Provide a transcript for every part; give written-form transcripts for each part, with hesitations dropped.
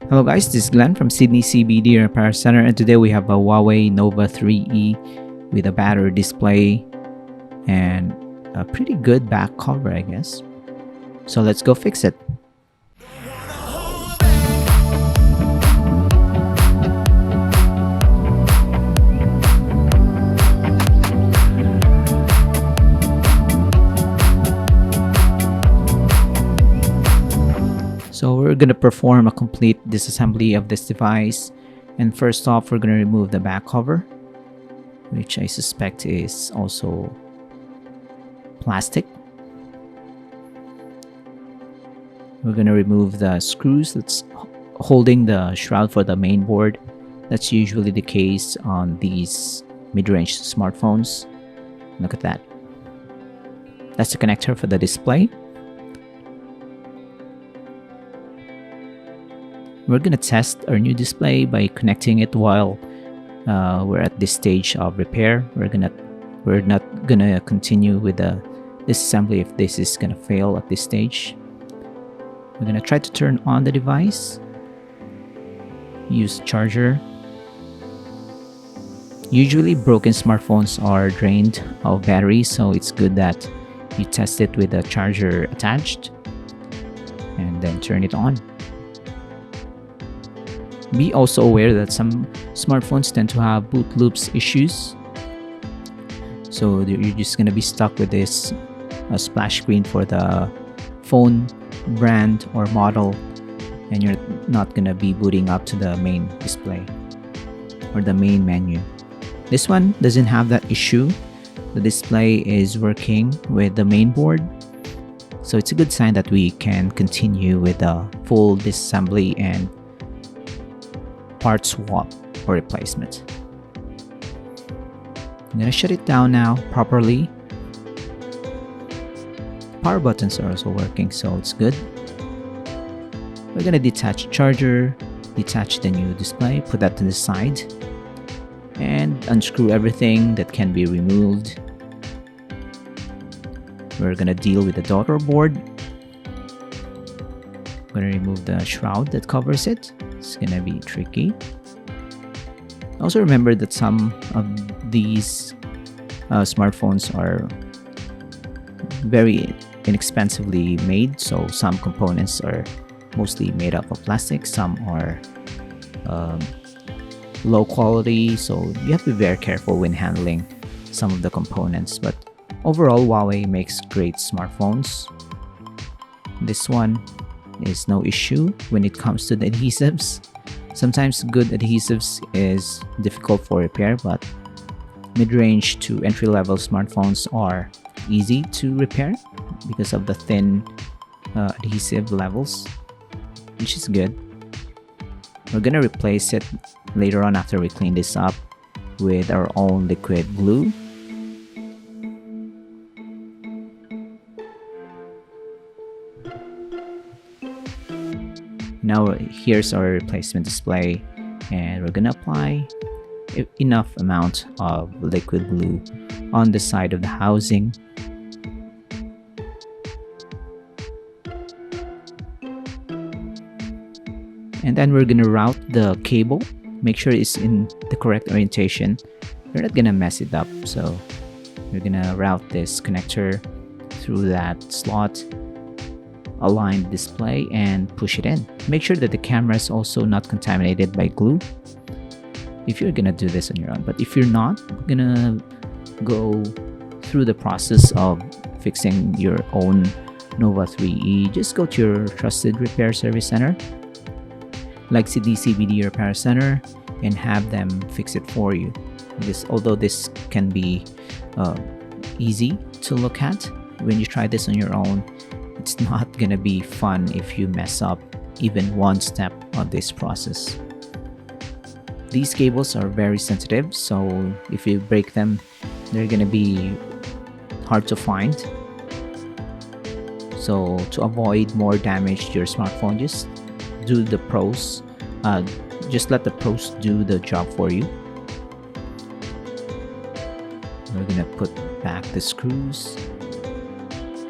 Hello guys, this is Glenn from Sydney CBD Repair Center, and today we have a Huawei Nova 3E with a battery display and a pretty good back cover, I guess. So let's go fix it. So we're going to perform a complete disassembly of this device, and first off we're going to remove the back cover, which I suspect is also plastic. We're going to remove the screws that's holding the shroud for the main board. That's usually the case on these mid-range smartphones. Look at that. That's the connector for the display. We're going to test our new display by connecting it while we're at this stage of repair. We're not gonna continue with the disassembly if this is gonna fail at this stage. We're gonna try to turn on the device. Use charger. Usually broken smartphones are drained of battery, so it's good that you test it with a charger attached and then turn it on. Be also aware that some smartphones tend to have boot loops issues, so you're just going to be stuck with this splash screen for the phone brand or model, and you're not going to be booting up to the main display or the main menu. This one doesn't have that issue. The display is working with the main board, so it's a good sign that we can continue with the full disassembly and part swap or replacement. I'm gonna shut it down now properly. Power buttons are also working, so it's good. We're gonna detach charger, detach the new display, put that to the side, and unscrew everything that can be removed. We're gonna deal with the daughter board. I'm gonna remove the shroud that covers it. It's gonna be tricky. Also remember that some of these smartphones are very inexpensively made, so some components are mostly made up of plastic, some are low quality, so you have to be very careful when handling some of the components. But overall, Huawei makes great smartphones. This one is no issue when it comes to the adhesives. Sometimes good adhesives is difficult for repair, but mid-range to entry-level smartphones are easy to repair because of the thin adhesive levels, which is good. We're gonna replace it later on after we clean this up with our own liquid glue. Now here's our replacement display, and we're gonna apply enough amount of liquid glue on the side of the housing. And then we're gonna route the cable, make sure it's in the correct orientation. We're not gonna mess it up, so we're gonna route this connector through that slot, align the display, and push it in. Make sure that the camera is also not contaminated by glue if you're gonna do this on your own. But if you're not gonna go through the process of fixing your own Nova 3E, just go to your trusted repair service center like Sydney CBD Repair Center and have them fix it for you. Although this can be easy to look at, when you try this on your own, it's not gonna be fun if you mess up even one step of this process. These cables are very sensitive, so if you break them, they're gonna be hard to find. So to avoid more damage to your smartphone, just let the pros do the job for you. We're gonna put back the screws,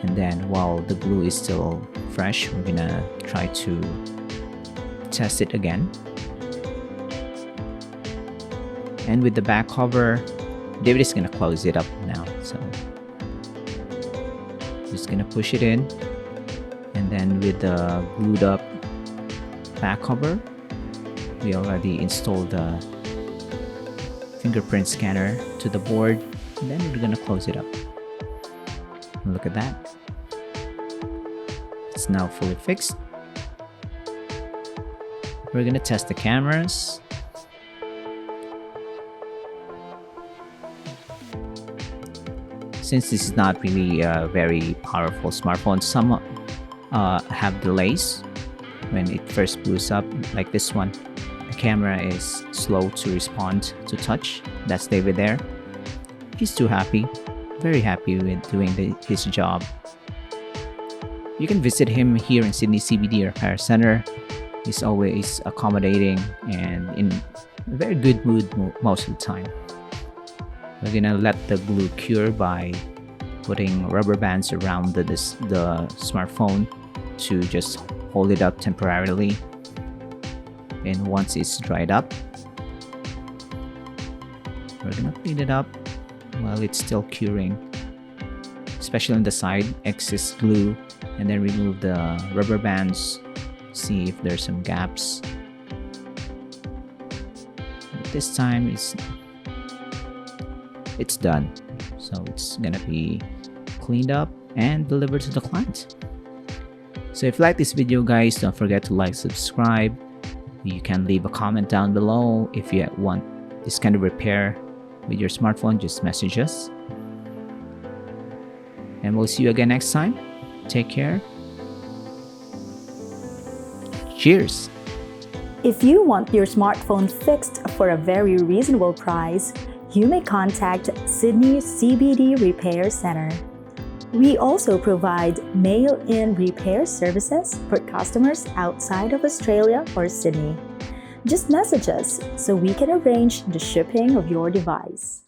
and then while the glue is still fresh, we're gonna try to test it again. And with the back cover, David is gonna close it up now. So just gonna push it in, and then with the glued up back cover, we already installed the fingerprint scanner to the board, and then we're gonna close it up. Look at that. It's now fully fixed. We're gonna test the cameras. Since this is not really a very powerful smartphone, some have delays when it first boots up, like this one. The camera is slow to respond to touch. That's David there. He's too happy, very happy with doing his job. You can visit him here in Sydney CBD Repair Center. He's always accommodating and in a very good mood most of the time. We're gonna let the glue cure by putting rubber bands around the smartphone to just hold it up temporarily. And once it's dried up, we're gonna clean it up while it's still curing, especially on the side, excess glue, and then remove the rubber bands, see if there's some gaps. But this time it's done, so it's gonna be cleaned up and delivered to the client. So if you like this video, guys, don't forget to like, subscribe. You can leave a comment down below. If you want this kind of repair with your smartphone, just message us, and we'll see you again next time. Take care. Cheers. If you want your smartphone fixed for a very reasonable price, you may contact Sydney CBD Repair Center. We also provide mail-in repair services for customers outside of Australia or Sydney. Just message us so we can arrange the shipping of your device.